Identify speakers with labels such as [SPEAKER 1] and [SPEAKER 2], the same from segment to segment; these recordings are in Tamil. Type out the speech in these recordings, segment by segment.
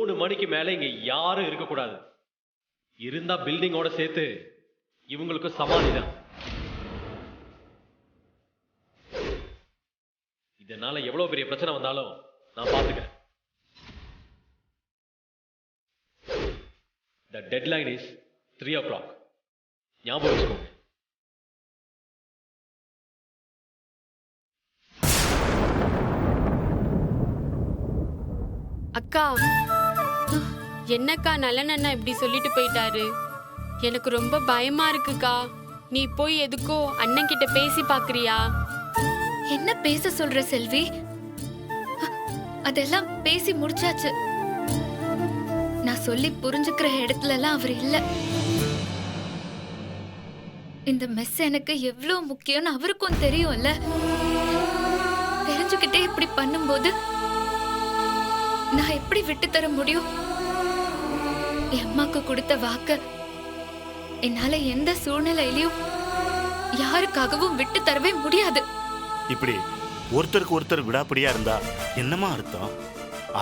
[SPEAKER 1] 3 மணிக்கு மேல இங்க யாரும் இருக்கக்கூடாது. இருந்தா பில்டிங்கோட சேர்த்து இவங்களுக்கு சமாதி தான். இதனால எவ்வளவு பெரிய பிரச்சனை வந்தாலும் நான் பாத்துக்கிறேன். The deadline is 3 o'clock. ஞாபகம் வச்சுக்கோங்க.
[SPEAKER 2] அக்கா, என்னக்கா நல்லண்ணா இப்படி சொல்லிட்டு போயிட்டாரு? எனக்கு ரொம்ப பயமா இருக்குக்கா. நீ போய் எதுக்கோ அண்ணன் கிட்ட பேசி பாக்குறியா?
[SPEAKER 3] என்ன பேச சொல்ற செல்வி? அதெல்லாம் பேசி முடிச்சாச்சு. நான் சொல்லி புரிஞ்சுக்கிற இடத்துல எல்லாம் அவர் இல்ல. இந்த மெஸ் எனக்கு எவ்வளவு முக்கியம்னு அவருக்கும் தெரியும்ல. தெரிஞ்சுக்கிட்டே இப்படி பண்ணும்போது நான் எப்படி விட்டு தர முடியும்? என் அம்மாக்கு கொடுத்த வாக்க என்னால எந்த சூழ்நிலையிலயும் யாருக்காகவும் விட்டு தரவே முடியாது.
[SPEAKER 4] இப்படி ஒருத்தருக்கு ஒருத்தர் விடாப்படியா இருந்தா என்னமா அர்த்தம்?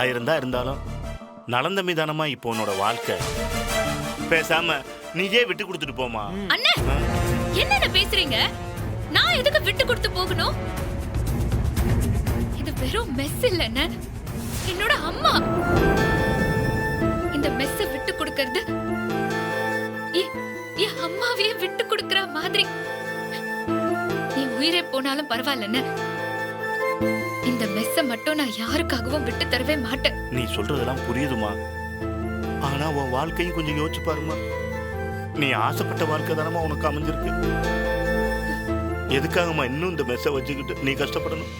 [SPEAKER 4] 1000 தான் இருந்தாலும் நலந்த மீதானமா இப்போ உன்னோட வாழ்க்கை. பேசாம நீயே விட்டு கொடுத்துட்டு போமா.
[SPEAKER 3] அண்ணன், என்னென்ன பேசுறீங்க? நான் எதுக்கு விட்டு கொடுத்து போகணும்? இது வெறும் மெஸ் இல்லைன்னு என்னோட அம்மா. இந்த மெஸ்ஸ விட்டு கொடுக்கறது என் அம்மாவையே விட்டு கொடுக்கற மாதிரி. நீ உயிரே போனாலும் பரவாயில்லன்னு இந்த மெஸ்ஸ மட்டும் நான் யாருக்காகவும் விட்டு தரவே மாட்டேன்.
[SPEAKER 4] நீ சொல்றதெல்லாம் புரியுதுமா. ஆனா உன் வாழ்க்கையும் கொஞ்சம் யோசிச்சு பாருமா. நீ ஆசைப்பட்ட வாழ்க்கை தானமா உனக்கு அமைஞ்சிருக்கு. எதுக்காகமா இன்னும் இந்த மெஸ்ஸை வச்சுக்கிட்டு நீ கஷ்டப்படணும்?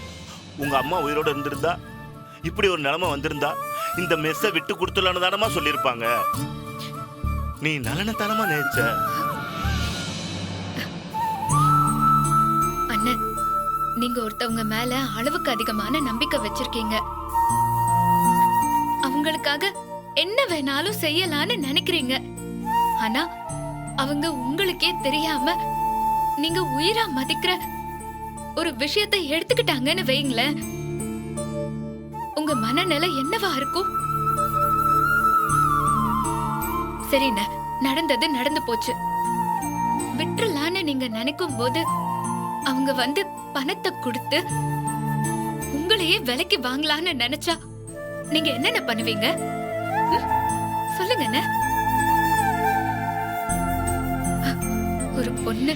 [SPEAKER 4] உங்க அம்மா உயிரோட இருந்திருந்தா, இப்படி ஒரு நிலைமை வந்திருந்தா, இந்த மெஸ்ஸை விட்டு கொடுத்துலான்னு தானமா சொல்லியிருப்பாங்க. நீ நலனத்தானமா நினைச்ச.
[SPEAKER 3] அண்ணன், நீங்க ஒருத்தவங்க மேல அளவுக்கு அதிகமான நம்பிக்கை வச்சிருக்கீங்க. அவங்களுக்காக என்ன வேணாலும் செய்யலான்னு நினைக்கிறீங்க. ஆனா அவங்க உங்களுக்கே தெரியாம நீங்க உயிரா மதிக்கிற ஒரு விஷயத்தை எடுத்துக்கிட்டாங்கன்னு வைங்களேன், உங்க மனநிலை என்னவா இருக்கும்? சரிண்ண, நடந்தது நடந்து போச்சு. விட்டுலான்னு நீங்க நினைக்கும் போது அவங்க வந்து பணத்தை கொடுத்து உங்களையே விலைக்கு வாங்கலான்னு நினைச்சா நீங்க என்னென்ன பண்ணுவீங்க? சொல்லுங்க. ஒரு பொண்ணு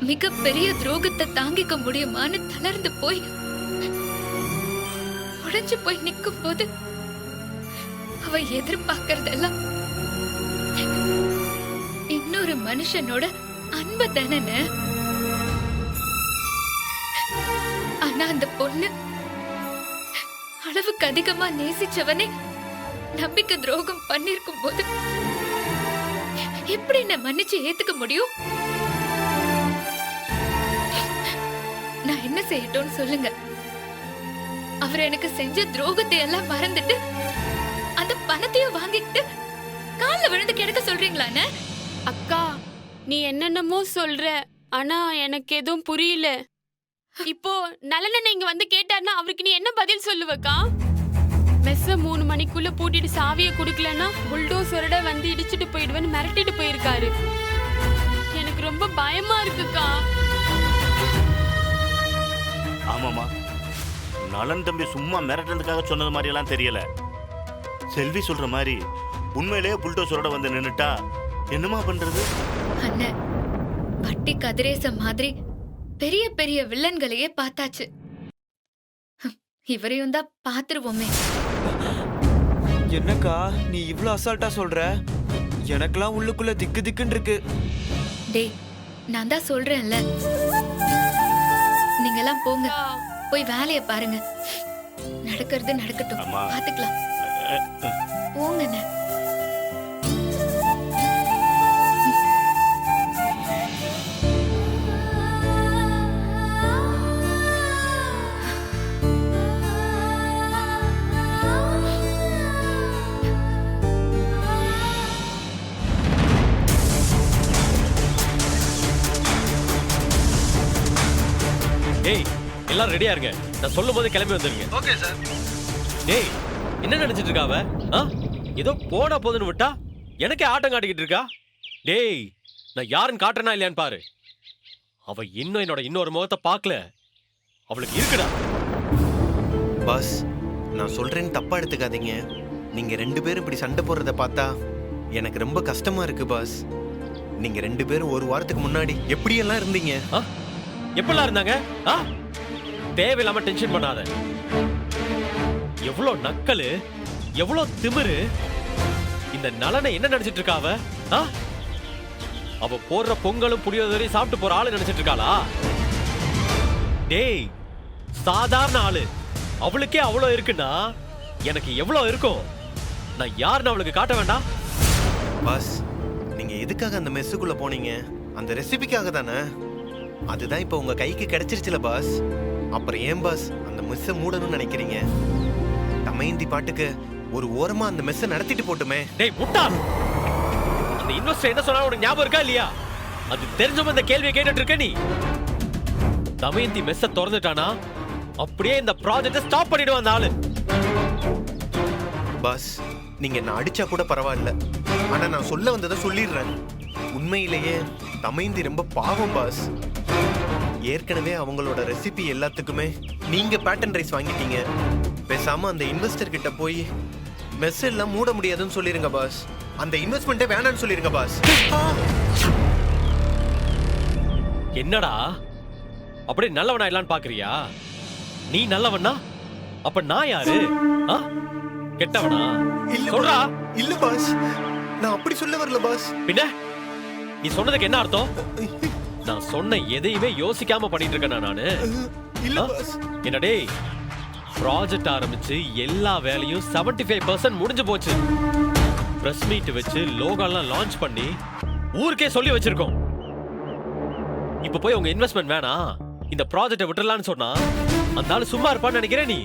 [SPEAKER 3] மிகப்பெரிய துரோகத்தை தாங்கிக்க முடியுமான்னு தளர்ந்து போய் உடைஞ்சு போய் நிற்கும் போது அவ எதிர்பார்க்கறதெல்லாம் இன்னொரு மனுஷனோட அன்பு தானே. ஆனா அந்த பொண்ணு அளவுக்கு அதிகமா நேசிச்சவனே நம்பிக்கை துரோகம் பண்ணிருக்கும் போது எப்படி என்ன மன்னிச்சு ஏத்துக்க முடியும்? நான் என்ன செய்யட்டும்னு சொல்லுங்க. அவர் எனக்கு செஞ்ச துரோகத்தை எல்லாம் மறந்துட்டு அந்த பணத்தையும் வாங்கிட்டு கால்ல விழுந்து கிடக்க சொல்றீங்களான்னு?
[SPEAKER 2] அக்கா, நீ என்னென்னமோ சொல்ற, ஆனா எனக்கு எதுவும் புரியல. இப்போ நல்லண்ணன் இங்க வந்து கேட்டாருன்னா அவருக்கு நீ என்ன பதில் சொல்லுவக்கா? மெஸ்ஸ 3 மணிக்குள்ள பூட்டிட்டு சாவியை குடுக்கலன்னா புல்டோசரோட வந்து இடிச்சிட்டு போயிடுவேன்னு மிரட்டிட்டு போயிருக்காரு. எனக்கு ரொம்ப பயமா இருக்குக்கா.
[SPEAKER 4] ஆமாமா, நலன் தம்பி சும்மா மிரட்டுறதுக்காக சொன்னது மாதிரி எல்லாம் தெரியல. செல்வி சொல்ற மாதிரி உண்மையிலேயே புல்டோசரோட வந்து நின்னுட்டா என்னமா பண்றது?
[SPEAKER 3] அண்ணன், வட்டி கதிரேச மாதிரி பெரிய பெரிய வில்லன்களையே பார்த்தாச்சு. இவரையும் தான் பாத்துருவோமே.
[SPEAKER 5] என்னக்கா நீ இவ்ளோ அசால்ட்டா சொல்ற? எனக்கெல்லாம் உள்ளுக்குள்ள திக்கு திக்குன்னு இருக்கு.
[SPEAKER 3] டேய், நான் தான் சொல்றேன்ல, நீங்க எல்லாம் போங்க, போய் வேலைய பாருங்க. நடக்கிறது நடக்கட்டும், பாத்துக்கலாம். போங்கண்ணே.
[SPEAKER 1] டேய், எல்லாரும் ரெடியா இருங்க. நான் சொல்லும் போது கிளம்பி வந்துருங்க.
[SPEAKER 5] Okay sir.
[SPEAKER 1] டேய், என்ன நினைச்சிட்டு இருக்கா அவ? ஏதோ போனா போதுன்னு விட்டா எனக்கே ஆட்டம் காட்டிக்கிட்டு இருக்கா. டேய், நான் யாருன்னு காட்டுறேனா இல்லையான்னு பாரு. அவ இன்னும் என்னோட இன்னொரு முகத்தை பார்க்கல. அவளுக்கு இருக்குடா.
[SPEAKER 6] பாஸ், நான் சொல்றேன்னு தப்பா எடுத்துக்காதீங்க. நீங்க 2 பேரும் இப்படி சண்டை போடுறத பார்த்தா எனக்கு ரொம்ப கஷ்டமா இருக்கு பாஸ். நீங்க 2 பேரும் ஒரு வாரத்துக்கு முன்னாடி எப்படியெல்லாம் இருந்தீங்க?
[SPEAKER 1] எப்பெல்லாம் இருந்தாங்க? தேவையில்லாம டென்ஷன் பண்ணாத. எவ்வளவு நக்கலு, எவ்வளவு திமிரு. இந்த நலனை என்ன நினைச்சிட்டு இருக்கா அவ? அவ போடுற பொங்கலும் புளியோதரையும் சாப்பிட்டு போற ஆளு நினைச்சிட்டு இருக்காளா? டேய், சாதாரண ஆளு. அவளுக்கே அவ்வளவு இருக்குன்னா எனக்கு எவ்வளவு இருக்கும்? நான் யாருன்னு அவளுக்கு காட்ட வேண்டாம்?
[SPEAKER 6] பாஸ், நீங்க எதுக்காக அந்த மெஸ்ஸுக்குள்ள போனீங்க? அந்த ரெசிபிக்காக தானே? அதுதான் இப்ப உங்க கைக்கு கிடைச்சிருச்சுல பாஸ். அப்புறம் ஏன் பாஸ் அந்த மெஸ்ஸை மூடணும்னு நினைக்கிறீங்க? தமயந்தி பாட்டுக்கு ஒரு ஓரமா அந்த மெஸ்ஸை நடத்திட்டு போட்டுமே.
[SPEAKER 1] டேய் முட்டாள், அந்த இன்வெஸ்டர் என்ன சொன்னா உனக்கு ஞாபகம் இருக்கா இல்லையா? அது தெரிஞ்சவங்க இந்த கேள்வியை கேட்டுட்டு இருக்க நீ. தமயந்தி மெஸ்ஸை திறந்துட்டானா அப்படியே இந்த ப்ராஜெக்டை ஸ்டாப் பண்ணிடுவான் அந்த ஆளு.
[SPEAKER 6] பாஸ், நீங்க என்ன அடிச்சா கூட பரவாயில்ல, ஆனா நான் சொல்ல வந்ததை சொல்லிடுறேன். உண்மையிலேயே தமயந்தி ரொம்ப பாவம் பாஸ். ஏற்கனவே அவங்களோட ரெசிபி எல்லாத்துக்குமே நீங்க பேட்டன் ரைஸ் வாங்கிட்டீங்க. பேசாம அந்த இன்வெஸ்டர் கிட்ட போய் மெஸ் எல்லாம் மூட முடியாதுன்னு சொல்லிருங்க பாஸ். அந்த இன்வெஸ்ட்மெண்ட்டே வேணான்னு சொல்லிருங்க பாஸ்.
[SPEAKER 1] என்னடா அப்படி நல்லவனா இல்லன்னு பாக்குறியா? நீ நல்லவனா? அப்ப நான் யாரு? கெட்டவனா? சொல்றா.
[SPEAKER 6] இல்ல பாஸ், நான் அப்படி சொல்ல வரல பாஸ்.
[SPEAKER 1] பின்ன நீ சொன்னதுக்கு என்ன அர்த்தம்? நான் சொன்ன எதையுமே யோசிக்காம பண்ணிட்டு இருக்கேன் நானு.
[SPEAKER 6] இல்ல பாஸ்.
[SPEAKER 1] என்னடே, ப்ராஜெக்ட் ஆரம்பிச்சு எல்லா வேலையும் 75% முடிஞ்சு போச்சு. பிரஸ் மீட் வச்சு லோகோலாம் லான்ச் பண்ணி ஊருக்கே சொல்லி வச்சிருக்கோம். இப்ப போய் உங்க இன்வெஸ்ட்மெண்ட் வேணாம், இந்த ப்ராஜெக்டை விட்டுறலாம்னு சொன்னா அந்த ஆளு சும்மா இருப்பான்னு நினைக்கிறேன் நீ?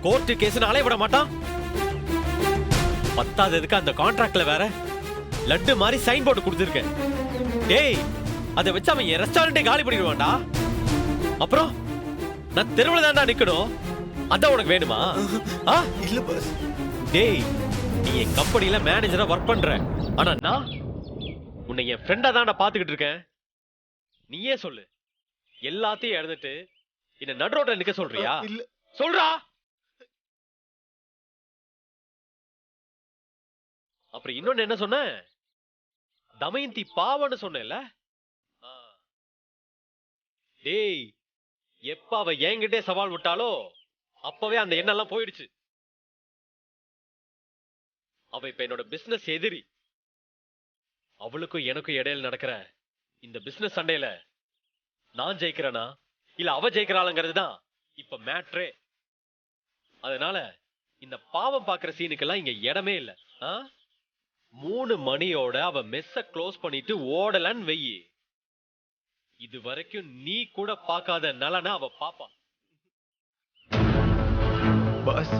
[SPEAKER 1] கோர்ட்டு கேஸ்னு அலைய விட மாட்டான். பத்தாததுக்கு அந்த கான்ட்ராக்ட்ல வேற லட்டு மாதிரி சைன் போட்டு கொடுத்துருக்கேன். டேய், அதை வச்சு அவன் என் ரெஸ்டாரண்டே காலி பண்ணிடுவான்டா. அப்புறம் நான் தெருவில் தான்டா நிக்கணும். அதான் உனக்கு வேணுமா?
[SPEAKER 6] இல்ல பாஸ்.
[SPEAKER 1] டேய், நீ என் கம்பெனில மேனேஜரா ஒர்க் பண்ற, ஆனா நான் உன்னை என் ஃப்ரெண்டா தான்டா பாத்துக்கிட்டு இருக்கேன். நீயே சொல்லு, எல்லாத்தையும் இழந்துட்டு என்ன நடுரோட்ல நிக்க சொல்றியா?
[SPEAKER 6] இல்ல
[SPEAKER 1] சொல்றா. அப்புறம் இன்னொன்னு என்ன சொன்ன? தமயந்தி பாவன்னு சொன்னேல்ல? டேய், எப்ப அவ என்கிட்டே சவால் விட்டாலோ அப்பவே அந்த எண்ணெல்லாம் போயிடுச்சு. அவ இப்ப என்னோட பிசினஸ் எதிரி. அவளுக்கும் எனக்கும் இடையில நடக்கிற இந்த பிசினஸ் சண்டையில நான் ஜெயிக்கிறேனா இல்ல அவ ஜெயிக்கிறாளுங்கிறது தான் இப்ப மேட்ரே. அதனால இந்த பாவம் பாக்குற சீனுக்கெல்லாம் இங்க இடமே இல்ல. 3 மணியோட அவ மெஸ்ஸ க்ளோஸ் பண்ணிட்டு ஓடலன்னு வெயி. இது வரைக்கும் நீ கூட பார்க்காத நலனா அவ பாப்பா.
[SPEAKER 6] பாஸ்,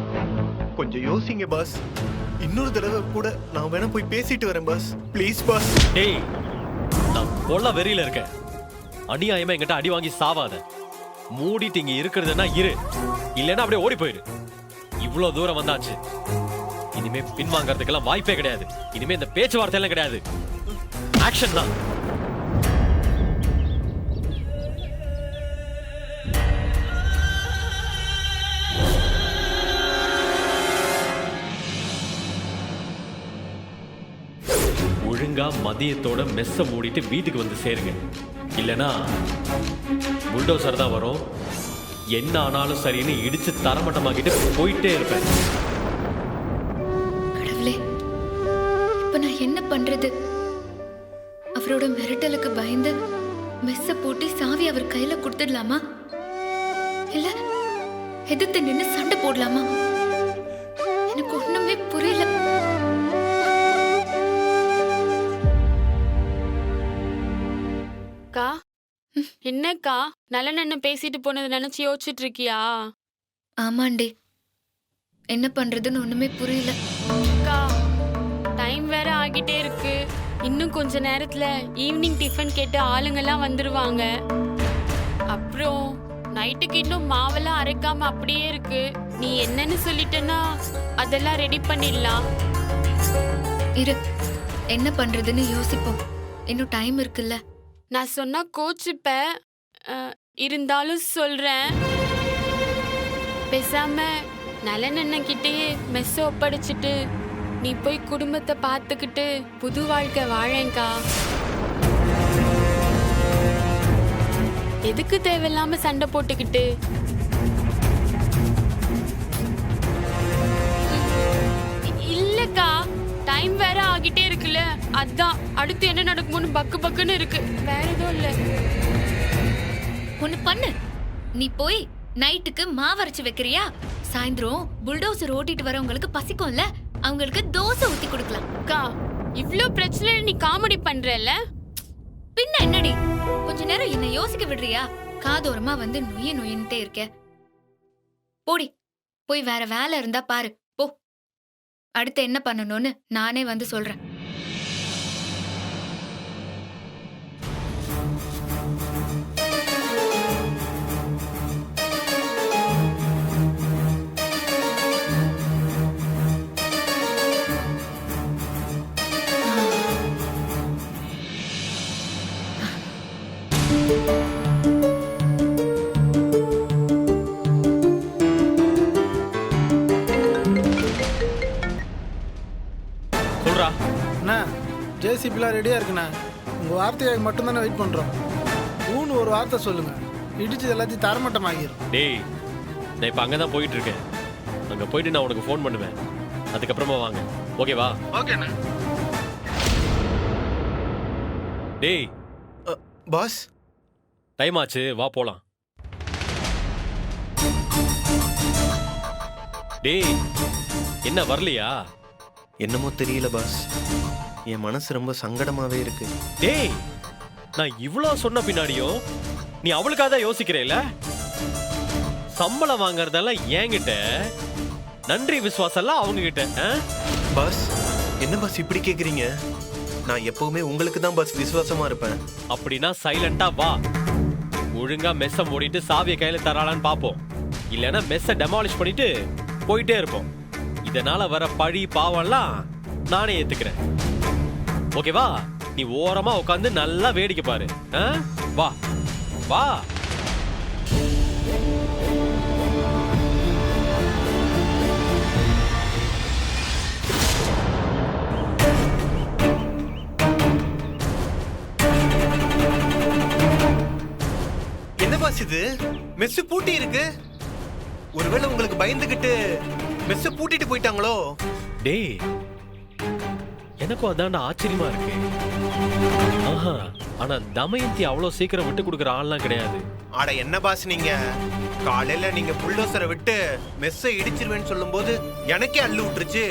[SPEAKER 6] கொஞ்சம் யோசிங்க பாஸ். இன்னொரு தடவை கூட நான் வேணா போய் பேசிட்டு வரேன் பாஸ். Please boss.
[SPEAKER 1] டேய், நான் கொல்ல வெறியில இருக்கேன். அநியாயமா என்கிட்ட அடி வாங்கி சாவாத. மூடிட்டு இங்க இருக்கிறதுனா இரு, இல்லைன்னா அப்படியே ஓடி போயிரு. இவ்வளவு தூரம் வந்தாச்சு, இனிமே பின்வாங்கறதுக்கெல்லாம் வாய்ப்பே கிடையாது. இனிமே இந்த பேச்சுவார்த்தை எல்லாம் கிடையாது, ஆக்ஷன் தான். ஒழுங்கா மதியத்தோட மெஸ்ஸ மூடிட்டு வீட்டுக்கு வந்து சேருங்க. இல்லனா புல்டோசர் தான் வரும். என்ன ஆனாலும் சரின்னு இடிச்சு தரமட்டமாக்கிட்டு போயிட்டே இருப்பேன்.
[SPEAKER 3] கடவுளே, இப்ப நான் என்ன பண்றது? அவரோட மிரட்டலுக்கு பயந்து மெஸ்ஸ பூட்டி சாவி அவர் கையில கொடுத்துடலாமா, இல்ல எதிர்த்து நின்னு சண்டை போடலாமா? எனக்கு ஒண்ணுமே புரியல.
[SPEAKER 2] அக்கா, என்னக்கா நல்லெண்ணெய் பேசிட்டு போனது நினைச்சு யோசிச்சுட்டு இருக்கியா?
[SPEAKER 3] ஆமாண்டி, என்ன பண்றதுன்னு ஒண்ணுமே புரியல.
[SPEAKER 2] அக்கா, டைம் வேற ஆகிட்டே இருக்கு. இன்னும் கொஞ்ச நேரத்துல ஈவினிங் டிஃபன் கேட்டு ஆளுங்கெல்லாம் வந்துருவாங்க. அப்புறம் நைட்டுக்கு இன்னும் மாவெல்லாம் அரைக்காம அப்படியே இருக்கு. நீ என்னன்னு சொல்லிட்டேன்னா அதெல்லாம் ரெடி பண்ணிடலாம்.
[SPEAKER 3] இரு, என்ன பண்றதுன்னு யோசிப்போம். இன்னும் டைம் இருக்குல்ல.
[SPEAKER 2] நான் சொன்னா கோச்சுப்ப, இருந்தாலும் சொல்றேன். பேசாம நலனண்ணன்கிட்டயே மெஸ்ஸ ஒப்படைச்சிட்டு நீ போய் குடும்பத்தை பார்த்துக்கிட்டு புது வாழ்க்கை வாழேங்கா. எதுக்கு தேவையில்லாம சண்டை போட்டுக்கிட்டு? இல்லக்கா, டைம் வேற ஆகிட்டே இருக்குல்ல, அதான் அடுத்து என்ன நடக்குமோன்னு பக்கு பக்குன்னு இருக்கு. வேற எதுவும் இல்ல.
[SPEAKER 3] ஒண்ணு பண்ணு, நீ போய் நைட்டுக்கு மாவரைச்சு வைக்கிறியா? சாயந்தரம் புல்டோசர் ஓட்டிட்டு வரவங்களுக்கு பசிக்கும்ல, அவங்களுக்கு தோசை ஊத்தி கொடுக்கலாம்.
[SPEAKER 2] அக்கா, இவ்ளோ பிரச்சனை நீ காமெடி பண்றல?
[SPEAKER 3] பின்ன என்னடி, கொஞ்ச நேரம் என்ன யோசிக்க விடுறியா? காதோரமா வந்து நொய்ய நொயின்ட்டே இருக்க. போடி, போய் வேற வேலை இருந்தா பாரு போ. அடுத்து என்ன பண்ணணும்னு நானே வந்து சொல்றேன்.
[SPEAKER 1] சொல்றா.
[SPEAKER 7] அண்ணா, ஜேசிபிலாம் ரெடியாக இருக்குண்ணா. உங்கள் வார்த்தையை மட்டும்தானே வெயிட் பண்ணுறோம். ஊன்னு ஒரு வார்த்தை சொல்லுங்க, இடிச்சது எல்லாத்தையும் தரமட்டமாகிடும்.
[SPEAKER 1] டேய், நான் இப்ப அங்கதான் போயிட்டு இருக்கேன். அங்க போயிட்டு நான் உனக்கு ஃபோன் பண்ணுவேன். அதுக்கப்புறமா வாங்க, ஓகேவா?
[SPEAKER 7] ஓகேண்ணா.
[SPEAKER 1] டேய்,
[SPEAKER 6] பாஸ்,
[SPEAKER 1] டைம் ஆச்சு, வா போலாம். டேய், என்ன வரலையா?
[SPEAKER 6] என்னமோ தெரியல பாஸ், என் மனசு ரொம்ப சங்கடமாவே இருக்கு.
[SPEAKER 1] டேய், நான் இவ்ளோ சொன்ன பின்னாடியும் நீ அவளுக்காக தான் யோசிக்கிறேல? சம்பளம் வாங்குறதெல்லாம் என்கிட்ட, நன்றி விசுவாசம் எல்லாம் அவங்க கிட்ட.
[SPEAKER 6] பாஸ், என்ன பாஸ் இப்படி கேக்குறீங்க? நான் எப்பவுமே உங்களுக்கு தான் பாஸ் விசுவாசமா இருப்பேன்.
[SPEAKER 1] அப்படின்னா சைலண்டா வா. ஒழுங்கா மெஸ்ஸ மூடிட்டு சாவியை கையில தராளான்னு பாப்போம். இல்லைன்னா மெஸ்ஸ டெமாலிஷ் பண்ணிட்டு போயிட்டே இருப்போம். இதனால வர பழி பாவம்லாம் நானே ஏத்துக்கிறேன். ஓகேவா? நீ ஓரமா உட்காந்து நல்லா வேடிக்கை பாரு. வா வா.
[SPEAKER 6] என்ன பாஸ் இது? மெஸ் பூட்டி இருக்கு. ஒருவேளை உங்களுக்கு பயந்துகிட்டு மெஸ் பூட்டிட்டு போயிட்டாங்களோ?
[SPEAKER 1] டேய், எனக்கும் அதான்டா ஆச்சரியமா இருக்கு. ஆஹா, ஆனா தமயந்தி அவ்வளவு சீக்கிரம் விட்டு கொடுக்குற ஆள்லாம் கிடையாது.
[SPEAKER 6] ஆட என்ன பாஸ் நீங்க? காலையில நீங்க புல்டோசரை விட்டு மெஸ்ஸை இடிச்சிருவேன்னு சொல்லும்போது எனக்கே அள்ளு விட்டுருச்சு.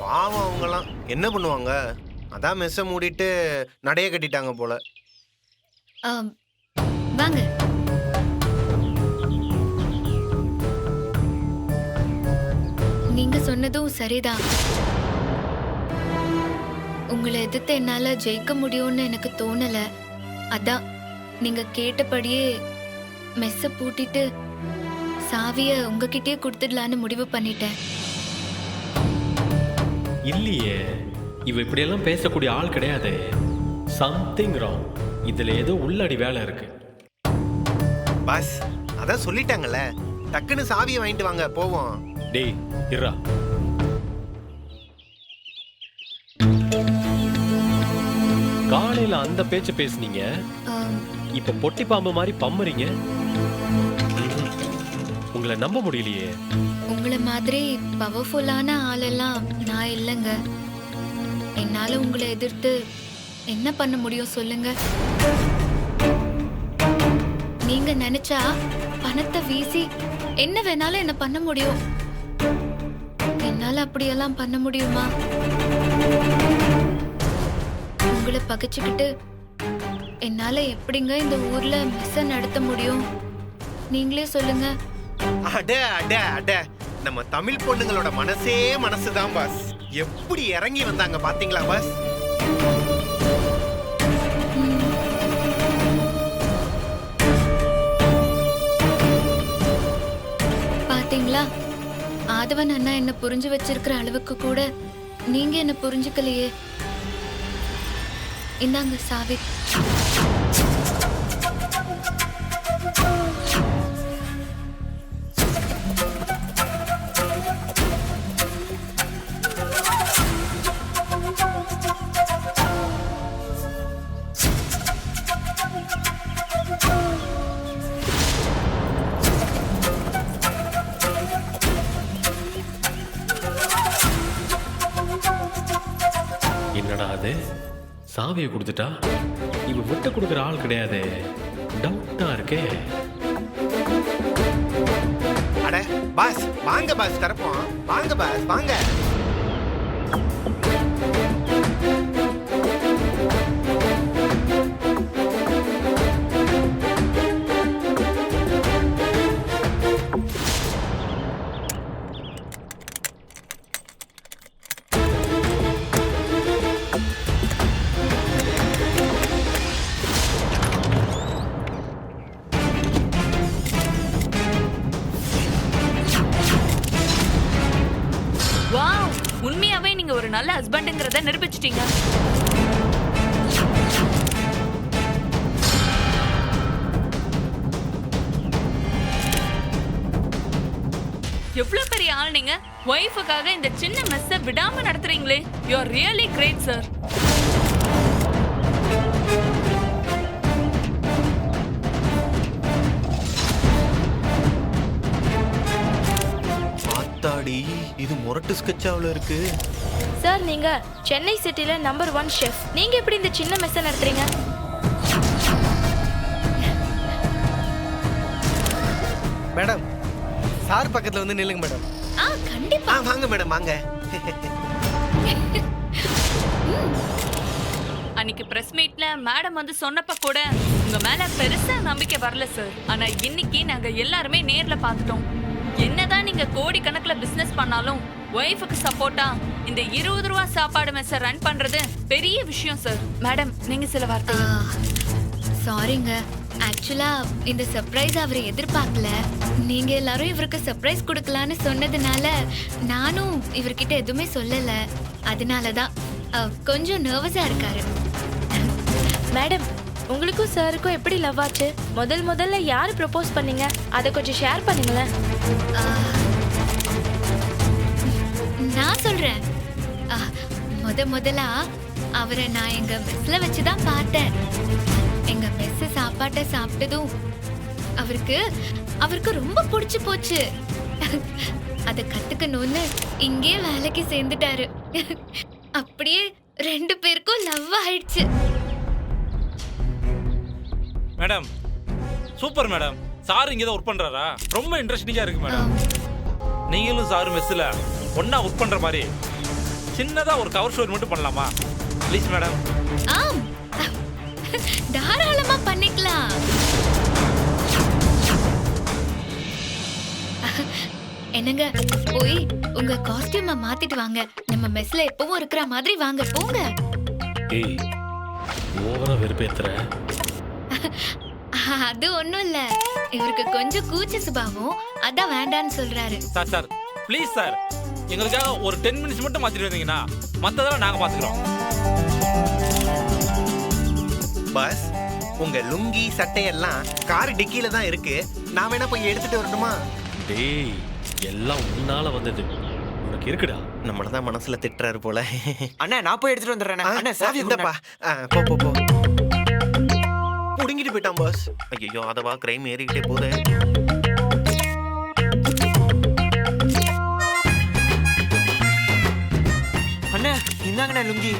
[SPEAKER 6] பாவம், அவங்கலாம் என்ன பண்ணுவாங்க? அதான் மெஸ்ஸை மூடிட்டு நடைய கட்டிட்டாங்க போல.
[SPEAKER 3] வாங்க. நீங்க சொன்னதும் சரிதான். உங்களை எதிர்த்து என்னால ஜெயிக்க முடியும்னு எனக்கு தோணல. அதான் நீங்க கேட்டபடியே மெஸ்ஸ பூட்டிட்டு சாவிய உங்ககிட்டயே கொடுத்துடலான்னு முடிவு பண்ணிட்டேன்.
[SPEAKER 1] இல்லையே, இவ இப்படியெல்லாம் பேசக்கூடிய ஆள் கிடையாது. Something wrong. இதுல ஏதோ உள்ளடி வேலை இருக்கு.
[SPEAKER 6] பாஸ், அதான் சொல்லிட்டாங்கல்ல, டக்குன்னு சாவியை வாங்கிட்டு வாங்க, போவோம்.
[SPEAKER 1] டேய், இருடா. காலையில அந்த பேச்சு பேசுனீங்க, இப்ப பொட்டி பாம்பு மாதிரி பம்மறீங்க. உங்களை நம்ப முடியலையே.
[SPEAKER 3] உங்களை மாதிரி பவர்ஃபுல்லான ஆளெல்லாம் நான் இல்லைங்க. என்னால உங்களை எதிர்த்து என்ன பண்ண முடியும் சொல்லுங்க? நீங்க நினைச்சா பணத்தை வீசி என்ன வேணாலும் என்ன பண்ண முடியும். என்னால அப்படியெல்லாம் பண்ண முடியுமா? உங்களை பகைச்சுக்கிட்டு என்னால எப்படிங்க இந்த ஊர்ல மெஸ்ஸ நடத்த முடியும்? நீங்களே சொல்லுங்க.
[SPEAKER 6] அட அட அட, நம்ம தமிழ் பொண்ணுங்களோட மனசே மனசுதான் பாஸ். எப்படி இறங்கி வந்தாங்க பாத்தீங்களா பாஸ்?
[SPEAKER 3] பாத்தீங்களா, ஆதவன் அண்ணா என்ன புரிஞ்சு வச்சிருக்கிற அளவுக்கு கூட நீங்க என்ன புரிஞ்சுக்கலையே. இந்தாங்க சாவி.
[SPEAKER 1] என்னடா அது, சாவியை கொடுத்துட்டா? இவ விட்டு கொடுக்குற ஆள் கிடையாது. டவுட்டா இருக்கே.
[SPEAKER 6] அட பாஸ், வாங்க பாஸ் தரப்போம். வாங்க பாஸ், வாங்க.
[SPEAKER 8] வாவ், உண்மையாவே நீங்க ஒரு நல்ல ஹஸ்பண்ட்ங்கறத நிரூபிச்சிட்டீங்க. எவ்வளவு பெரிய ஆள் நீங்க. ஒய்ஃபுக்காக இந்த சின்ன மெஸ்ஸ விடாம நடத்துறீங்களே. You are really great sir.
[SPEAKER 6] ஆத்தாடி, இது முரட்டு ஸ்கெட்சாவில் இருக்கு.
[SPEAKER 9] சார், நீங்க சென்னை சிட்டில நம்பர் 1 ஷெஃப். நீங்க எப்படி இந்த சின்ன மெஸ்ஸை நடத்துறீங்க?
[SPEAKER 5] மேடம், சார் பக்கத்துல வந்து நில்லுங்க மேடம்.
[SPEAKER 3] கண்டிப்பா.
[SPEAKER 6] வாங்க மேடம், வாங்க.
[SPEAKER 8] அன்னைக்கு பிரஸ் மீட்ல மேடம் வந்து சொன்னப்ப கூட உங்க மேல பெருசா நம்பிக்கை வரல சார். ஆனா இன்னைக்கு நாங்க எல்லாருமே நேர்ல பார்த்துட்டோம். என்னதான் நீங்க கோடி கணக்குல பிசினஸ் பண்ணாலும் ஒய்ஃபுக்கு சப்போர்ட்டா இந்த 20 ரூபா சாப்பாடு மெஸ்ஸ ரன் பண்றது பெரிய விஷயம் சார். மேடம், நீங்க சில வார்த்தை.
[SPEAKER 3] சாரிங்க, ஆக்சுவலா இந்த சர்ப்ரைஸ் அவர் எதிர்பார்க்கல. நீங்க எல்லாரும் இவருக்கு சர்ப்ரைஸ் கொடுக்கலான்னு சொன்னதுனால நானும் இவர்கிட்ட எதுவுமே சொல்லல. அதனாலதான் கொஞ்சம் நர்வஸா இருக்காரு.
[SPEAKER 9] மேடம், உங்களுக்கும் சாருக்கும் எப்படி லவ் ஆச்சு? முதல்ல யாரு ப்ரப்போஸ் பண்ணீங்க? அதை கொஞ்சம் ஷேர் பண்ணுங்களேன்.
[SPEAKER 3] நான் சொல்றேன். முதலா அவரை நான் எங்க மெஸ்ல வச்சுதான் பார்த்தேன். எங்க மெஸ் சாப்பாட்டை சாப்பிட்டதும் அவருக்கு ரொம்ப பிடிச்சு போச்சு. அதை கத்துக்கணும்னு இங்கே வேலைக்கு சேர்ந்துட்டாரு. அப்படியே 2 பேருக்கும் லவ் ஆயிடுச்சு.
[SPEAKER 10] Madam, super madam. சார் இங்கே தான் ஒர்க் பண்றாரா? ரொம்ப இன்ட்ரெஸ்டிங்கா இருக்கு மேடம். நீங்களும் சாரும் மெஸ்ஸில் ஒன்னா ஒர்க் பண்ற மாதிரி சின்னதா ஒரு கவர் ஸ்டோரி மட்டும் பண்ணலாமா ப்ளீஸ் மேடம்?
[SPEAKER 3] ஆம், தாராளமா பண்ணிக்கலாம். என்னங்க, போய் உங்க காஸ்டியூமை மாத்திட்டு வாங்க. நம்ம மெஸ்ல எப்பவும் இருக்கிற மாதிரி வாங்க, போங்க.
[SPEAKER 1] ஏய், ஓவரா வெறுப்பேத்துற.
[SPEAKER 3] அது ஒண்ணும் இல்ல, இவருக்கு கொஞ்சம் கூச்ச சுபாவம், அதான் வேண்டான்னு சொல்றாரு.
[SPEAKER 10] சார் ப்ளீஸ் சார், எங்களுக்காக ஒரு 10 மினிட்ஸ் மட்டும் மாத்திட்டு வந்தீங்கன்னா மற்றதெல்லாம் நாங்க பாத்துக்கிறோம்.
[SPEAKER 6] பாஸ், உங்க லுங்கி சட்டையெல்லாம் கார் டிக்கில தான் இருக்கு. நான் வேணா போய் எடுத்துட்டு வரணுமா?
[SPEAKER 1] டேய், எல்லாம் உன்னால வந்தது. உனக்கு இருக்குடா.
[SPEAKER 6] நம்மள தான் மனசுல திட்டுறாரு போல.
[SPEAKER 5] அண்ணா, நான் போய் எடுத்துட்டு வந்துடுறேன். அண்ணா, சாவி
[SPEAKER 6] இந்தப்பா. போ. புடுங்கிட்டு போயிட்டான் பாஸ். ஐயோ, அதவா கிரைம் ஏறிக்கிட்டே போதே.
[SPEAKER 5] அண்ணா, இந்தாங்கண்ணா லுங்கி.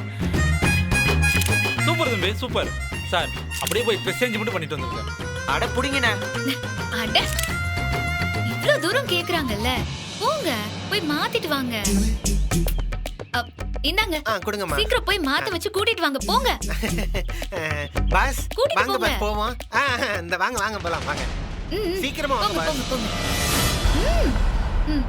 [SPEAKER 10] சூப்பர் தம்பி, சூப்பர். சார் அப்படியே போய் ட்ரெஸ் சேஞ்ச் மட்டும் பண்ணிட்டு வந்துருக்கேன்.
[SPEAKER 5] அட புடிங்கண்ணா.
[SPEAKER 3] அட, இவ்ளோ தூரம் கேக்குறாங்கல்ல, போங்க போய் மாத்திட்டு வாங்க. இந்தாங்க,
[SPEAKER 6] கொடுங்கம்மா.
[SPEAKER 3] சீக்கிரம் போய் மாத்த வச்சு கூட்டிட்டு வாங்க, போங்க.
[SPEAKER 6] பாஸ்,
[SPEAKER 3] கூட்டிட்டு
[SPEAKER 6] வாங்க
[SPEAKER 3] போங்க.
[SPEAKER 6] பாஸ், போவோம். இந்த வாங்க போலாம், வாங்க. சீக்கிரமா வாங்க
[SPEAKER 3] போங்க
[SPEAKER 6] பாஸ்.
[SPEAKER 3] போங்க போங்க.